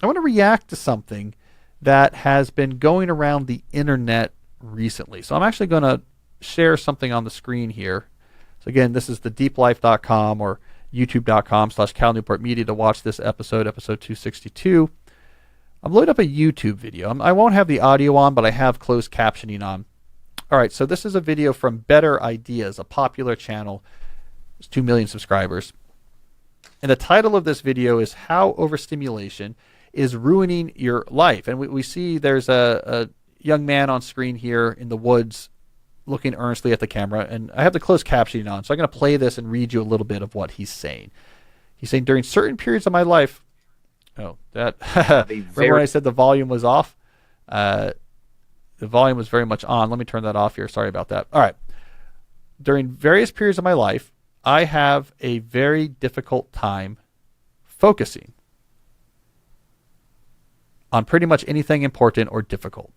I want to react to something that has been going around the internet recently. So I'm actually going to share something on the screen here. So again, this is the deeplife.com or youtube.com/Cal Newport Media to watch this episode 262. I'm loading up a YouTube video. I won't have the audio on, but I have closed captioning on. All right, so this is a video from Better Ideas, a popular channel. There's 2 million subscribers. And the title of this video is How Overstimulation is Ruining Your Life. And we see there's a young man on screen here in the woods looking earnestly at the camera. And I have the closed captioning on, so I'm going to play this and read you a little bit of what he's saying. He's saying, during certain periods of my life, remember when I said the volume was off? The volume was very much on. Let me turn that off here. Sorry about that. All right. During various periods of my life, I have a very difficult time focusing on pretty much anything important or difficult.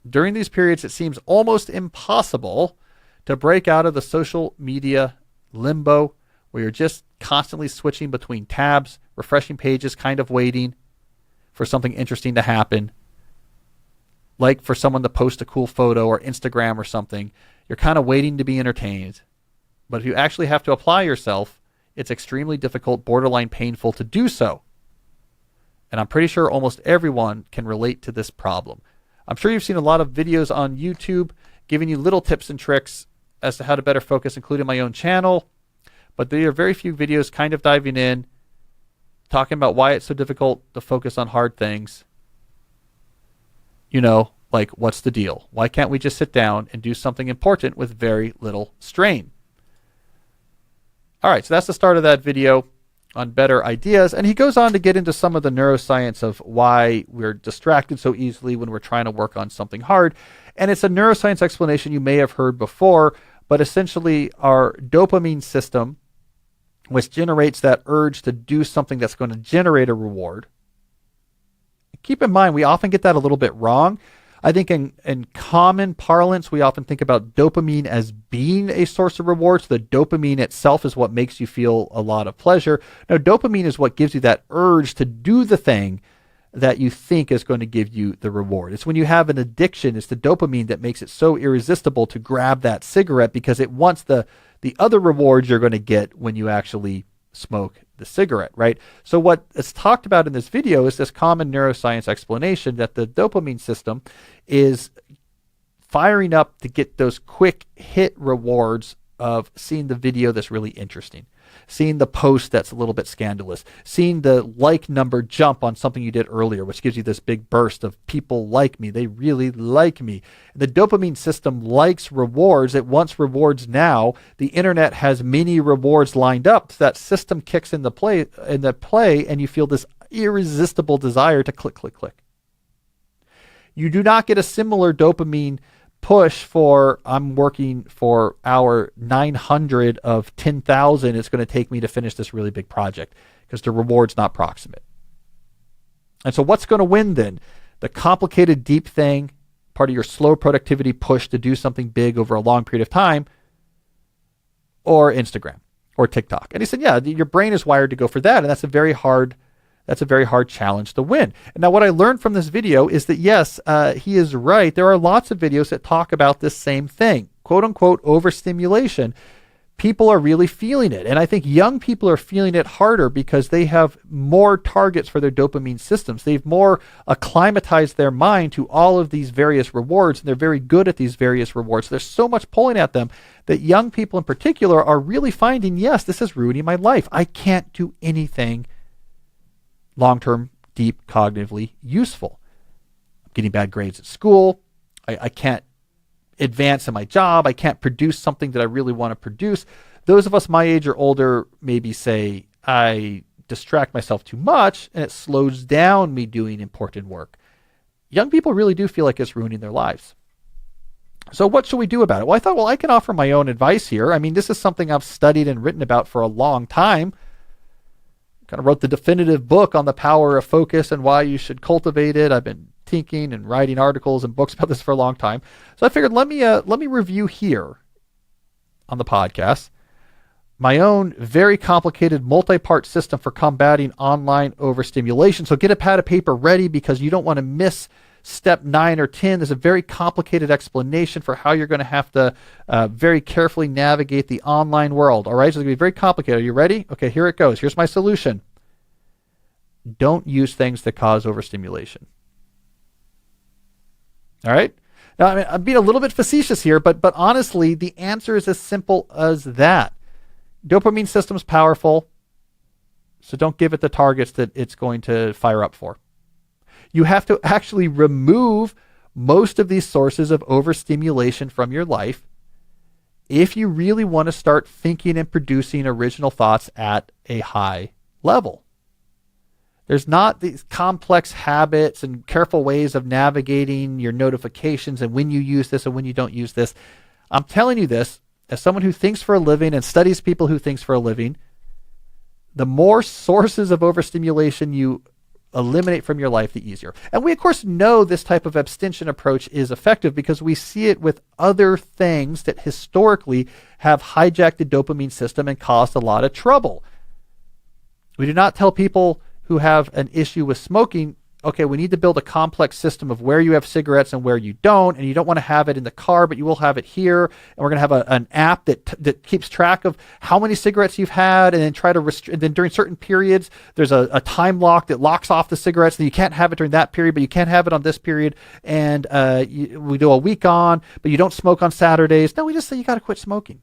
During these periods, it seems almost impossible to break out of the social media limbo where you're just constantly switching between tabs, refreshing pages, kind of waiting for something interesting to happen. Like for someone to post a cool photo or Instagram or something, you're kind of waiting to be entertained. But if you actually have to apply yourself, it's extremely difficult, borderline painful to do so. And I'm pretty sure almost everyone can relate to this problem. I'm sure you've seen a lot of videos on YouTube giving you little tips and tricks as to how to better focus, including my own channel. But there are very few videos kind of diving in, talking about why it's so difficult to focus on hard things. You know, like, what's the deal? Why can't we just sit down and do something important with very little strain? All right, so that's the start of that video on Better Ideas. And he goes on to get into some of the neuroscience of why we're distracted so easily when we're trying to work on something hard. And it's a neuroscience explanation you may have heard before, but essentially our dopamine system, which generates that urge to do something that's going to generate a reward. Keep in mind, we often get that a little bit wrong. I think in common parlance, we often think about dopamine as being a source of reward. So the dopamine itself is what makes you feel a lot of pleasure. No, dopamine is what gives you that urge to do the thing that you think is going to give you the reward. It's when you have an addiction, it's the dopamine that makes it so irresistible to grab that cigarette because it wants the other rewards you're going to get when you actually smoke the cigarette, right? So what is talked about in this video is this common neuroscience explanation that the dopamine system is firing up to get those quick hit rewards of seeing the video that's really interesting, seeing the post that's a little bit scandalous, seeing the like number jump on something you did earlier, which gives you this big burst of people like me. They really like me. The dopamine system likes rewards. It wants rewards now. The internet has many rewards lined up. So that system kicks into play, and you feel this irresistible desire to click, click, click. You do not get a similar dopamine push for I'm working for hour 900 of 10,000 it's going to take me to finish this really big project because the reward's not proximate. And so what's going to win then? The complicated deep thing, part of your slow productivity push to do something big over a long period of time, or Instagram or TikTok? And he said, yeah, your brain is wired to go for that, and that's a very hard challenge to win. And now what I learned from this video is that, yes, he is right. There are lots of videos that talk about this same thing, quote unquote, overstimulation. People are really feeling it. And I think young people are feeling it harder because they have more targets for their dopamine systems. They've more acclimatized their mind to all of these various rewards, and they're very good at these various rewards. There's so much pulling at them that young people in particular are really finding, yes, this is ruining my life. I can't do anything long-term, deep, cognitively useful. I'm getting bad grades at school. I can't advance in my job. I can't produce something that I really want to produce. Those of us my age or older maybe say, I distract myself too much and it slows down me doing important work. Young people really do feel like it's ruining their lives. So what should we do about it? Well, I thought, I can offer my own advice here. I mean, this is something I've studied and written about for a long time. Kind of wrote the definitive book on the power of focus and why you should cultivate it. I've been thinking and writing articles and books about this for a long time. So I figured let me review here on the podcast my own very complicated multi-part system for combating online overstimulation. So get a pad of paper ready because you don't want to miss step 9 or 10. There's a very complicated explanation for how you're going to have to very carefully navigate the online world. All right, so it's going to be very complicated. Are you ready? Okay, here it goes. Here's my solution. Don't use things that cause overstimulation. All right? Now, I mean, I'm being a little bit facetious here, but honestly, the answer is as simple as that. Dopamine system's powerful, so don't give it the targets that it's going to fire up for. You have to actually remove most of these sources of overstimulation from your life if you really want to start thinking and producing original thoughts at a high level. There's not these complex habits and careful ways of navigating your notifications and when you use this and when you don't use this. I'm telling you this as someone who thinks for a living and studies people who thinks for a living. The more sources of overstimulation you eliminate from your life, the easier. And we, of course, know this type of abstention approach is effective because we see it with other things that historically have hijacked the dopamine system and caused a lot of trouble. We do not tell people who have an issue with smoking, okay, we need to build a complex system of where you have cigarettes and where you don't, and you don't want to have it in the car, but you will have it here, and we're going to have an app that keeps track of how many cigarettes you've had, and then try to and then during certain periods, there's a time lock that locks off the cigarettes, and you can't have it during that period, but you can't have it on this period, and we do a week on, but you don't smoke on Saturdays. No, we just say you got to quit smoking.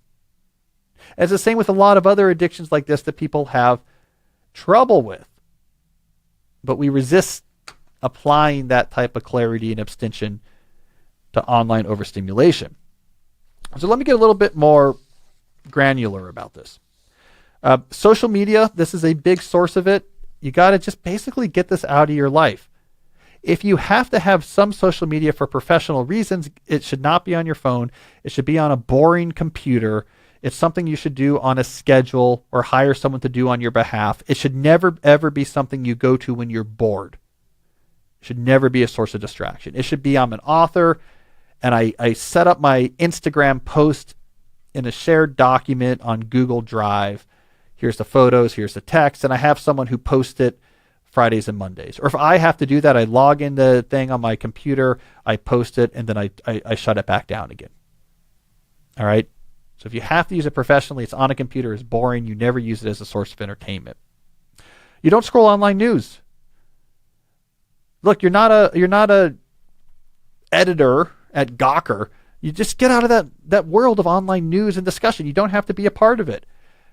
It's the same with a lot of other addictions like this that people have trouble with. But we resist applying that type of clarity and abstention to online overstimulation. So let me get a little bit more granular about this. Social media, this is a big source of it. You got to just basically get this out of your life. If you have to have some social media for professional reasons, it should not be on your phone. It should be on a boring computer. It's something you should do on a schedule or hire someone to do on your behalf. It should never, ever be something you go to when you're bored. It should never be a source of distraction. It should be, I'm an author, and I set up my Instagram post in a shared document on Google Drive. Here's the photos, here's the text, and I have someone who posts it Fridays and Mondays. Or if I have to do that, I log in the thing on my computer, I post it, and then I shut it back down again. All right? So if you have to use it professionally, it's on a computer, it's boring, you never use it as a source of entertainment. You don't scroll online news. Look, you're not a editor at Gawker. You just get out of that world of online news and discussion. You don't have to be a part of it.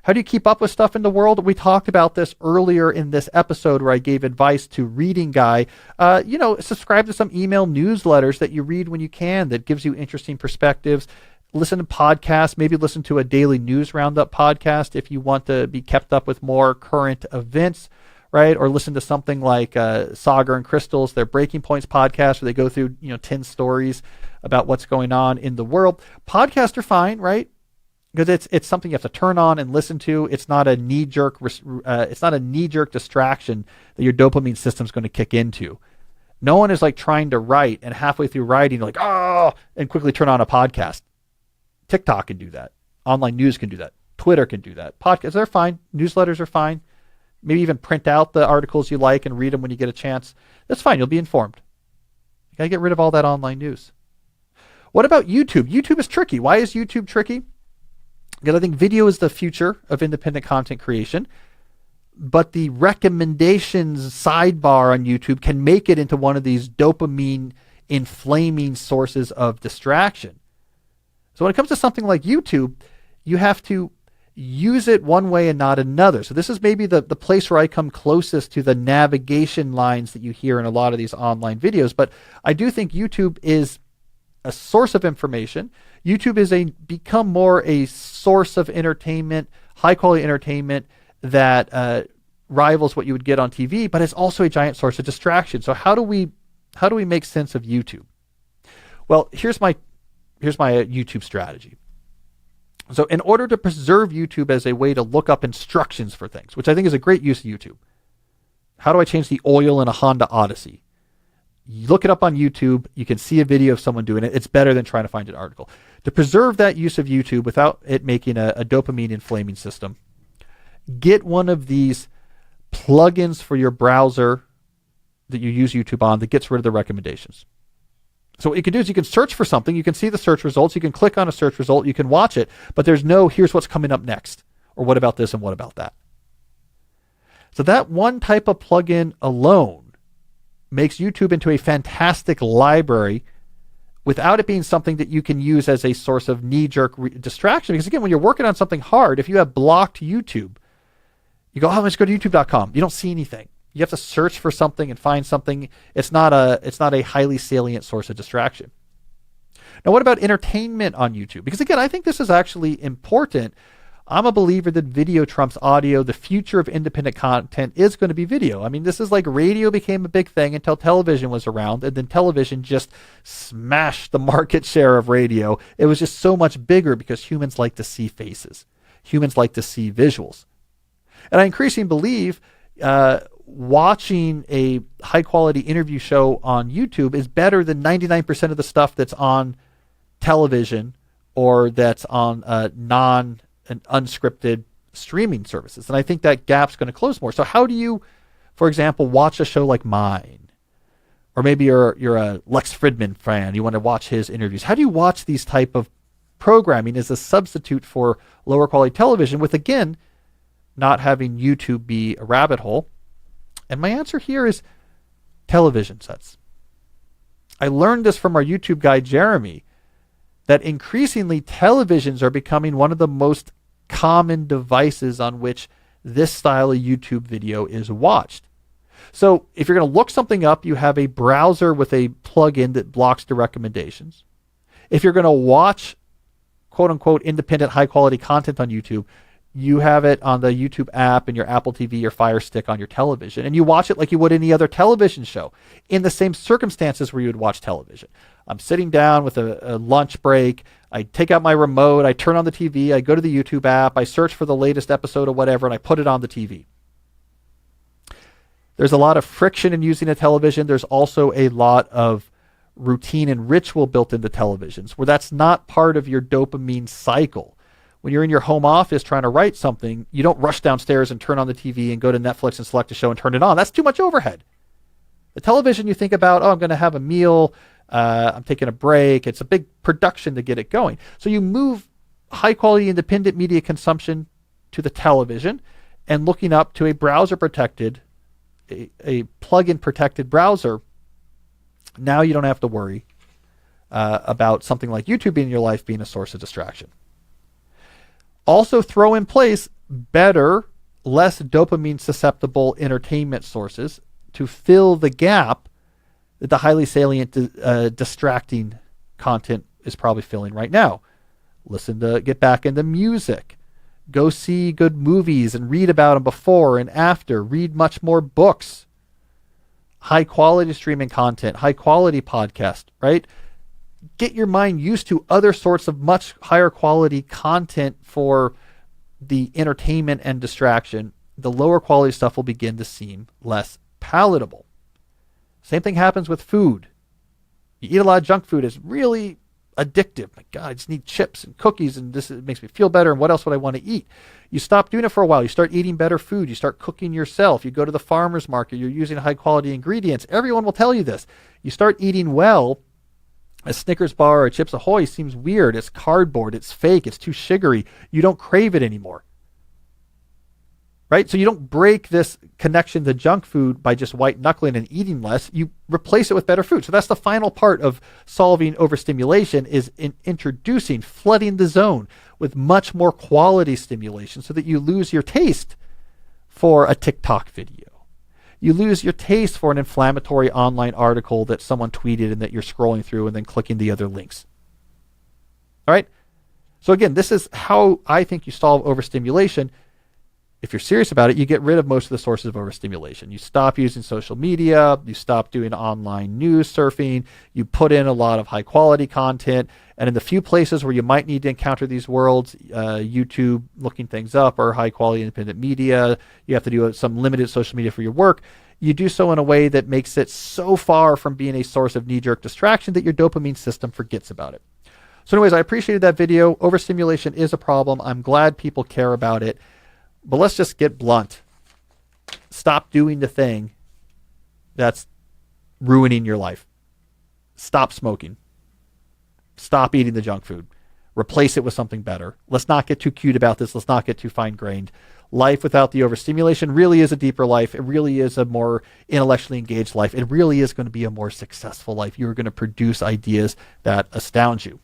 How do you keep up with stuff in the world? We talked about this earlier in this episode where I gave advice to Reading Guy. Subscribe to some email newsletters that you read when you can that gives you interesting perspectives. Listen to podcasts, maybe listen to a daily news roundup podcast if you want to be kept up with more current events, right? Or listen to something like Saga and Crystal's, their Breaking Points podcast, where they go through 10 stories about what's going on in the world. Podcasts are fine, right? Because it's something you have to turn on and listen to. It's not a knee-jerk distraction that your dopamine system's going to kick into. No one is like trying to write and halfway through writing, like, and quickly turn on a podcast. TikTok can do that. Online news can do that. Twitter can do that. Podcasts, they're fine. Newsletters are fine. Maybe even print out the articles you like and read them when you get a chance. That's fine. You'll be informed. You got to get rid of all that online news. What about YouTube? YouTube is tricky. Why is YouTube tricky? Because I think video is the future of independent content creation. But the recommendations sidebar on YouTube can make it into one of these dopamine inflaming sources of distraction. So when it comes to something like YouTube, you have to use it one way and not another. So this is maybe the place where I come closest to the navigation lines that you hear in a lot of these online videos. But I do think YouTube is a source of information. YouTube is become more a source of entertainment, high quality entertainment that rivals what you would get on TV, but it's also a giant source of distraction. So how do we make sense of YouTube? Well, here's my YouTube strategy. So in order to preserve YouTube as a way to look up instructions for things, which I think is a great use of YouTube. How do I change the oil in a Honda Odyssey? You look it up on YouTube. You can see a video of someone doing it. It's better than trying to find an article. To preserve that use of YouTube without it making a dopamine inflaming system, get one of these plugins for your browser that you use YouTube on that gets rid of the recommendations. So what you can do is you can search for something, you can see the search results, you can click on a search result, you can watch it, but there's no here's what's coming up next, or what about this and what about that. So that one type of plugin alone makes YouTube into a fantastic library without it being something that you can use as a source of knee-jerk distraction. Because again, when you're working on something hard, if you have blocked YouTube, you go, oh, let's go to youtube.com. You don't see anything. You have to search for something and find something. It's not a highly salient source of distraction. Now, what about entertainment on YouTube? Because again, I think this is actually important. I'm a believer that video trumps audio. The future of independent content is going to be video. I mean, this is like radio became a big thing until television was around, and then television just smashed the market share of radio. It was just so much bigger because humans like to see faces. Humans like to see visuals. And I increasingly believe watching a high-quality interview show on YouTube is better than 99% of the stuff that's on television or that's on and unscripted streaming services. And I think that gap's going to close more. So how do you, for example, watch a show like mine? Or maybe you're a Lex Fridman fan. You want to watch his interviews. How do you watch these type of programming as a substitute for lower quality television with, again, not having YouTube be a rabbit hole? And my answer here is television sets. I learned this from our YouTube guy, Jeremy, that increasingly televisions are becoming one of the most common devices on which this style of YouTube video is watched. So if you're going to look something up, you have a browser with a plugin that blocks the recommendations. If you're going to watch quote unquote independent high quality content on YouTube, you have it on the YouTube app and your Apple TV or Fire Stick on your television, and you watch it like you would any other television show in the same circumstances where you would watch television. I'm sitting down with a lunch break. I take out my remote. I turn on the TV. I go to the YouTube app. I search for the latest episode of whatever, and I put it on the TV. There's a lot of friction in using a television. There's also a lot of routine and ritual built into televisions where that's not part of your dopamine cycle. When you're in your home office trying to write something, you don't rush downstairs and turn on the TV and go to Netflix and select a show and turn it on. That's too much overhead. The television, you think about, oh, I'm going to have a meal. I'm taking a break. It's a big production to get it going. So you move high quality independent media consumption to the television and looking up to a browser protected, a plug-in protected browser. Now you don't have to worry about something like YouTube in your life being a source of distraction. Also throw in place better, less dopamine susceptible entertainment sources to fill the gap that the highly salient distracting content is probably filling right now. Get back into music. Go see good movies and read about them before and after. Read much more books. High quality streaming content, high quality podcast, right? Get your mind used to other sorts of much higher quality content for the entertainment and distraction. The lower quality stuff will begin to seem less palatable. Same thing happens with food. You eat a lot of junk food. It's really addictive. My God, I just need chips and cookies and this makes me feel better. And what else would I want to eat? You stop doing it for a while. You start eating better food. You start cooking yourself. You go to the farmer's market. You're using high quality ingredients. Everyone will tell you this. You start eating well. A Snickers bar or Chips Ahoy seems weird. It's cardboard. It's fake. It's too sugary. You don't crave it anymore. Right? So you don't break this connection to junk food by just white knuckling and eating less. You replace it with better food. So that's the final part of solving overstimulation is in introducing, flooding the zone with much more quality stimulation so that you lose your taste for a TikTok video. You lose your taste for an inflammatory online article that someone tweeted and that you're scrolling through and then clicking the other links. All right? So again, this is how I think you solve overstimulation. If you're serious about it, you get rid of most of the sources of overstimulation. You stop using social media. You stop doing online news surfing. You put in a lot of high quality content. And in the few places where you might need to encounter these worlds, YouTube, looking things up, or high quality independent media, you have to do some limited social media for your work. You do so in a way that makes it so far from being a source of knee-jerk distraction that your dopamine system forgets about it. So anyways, I appreciated that video. Overstimulation is a problem. I'm glad people care about it. But let's just get blunt. Stop doing the thing that's ruining your life. Stop smoking. Stop eating the junk food. Replace it with something better. Let's not get too cute about this. Let's not get too fine-grained. Life without the overstimulation really is a deeper life. It really is a more intellectually engaged life. It really is going to be a more successful life. You're going to produce ideas that astound you.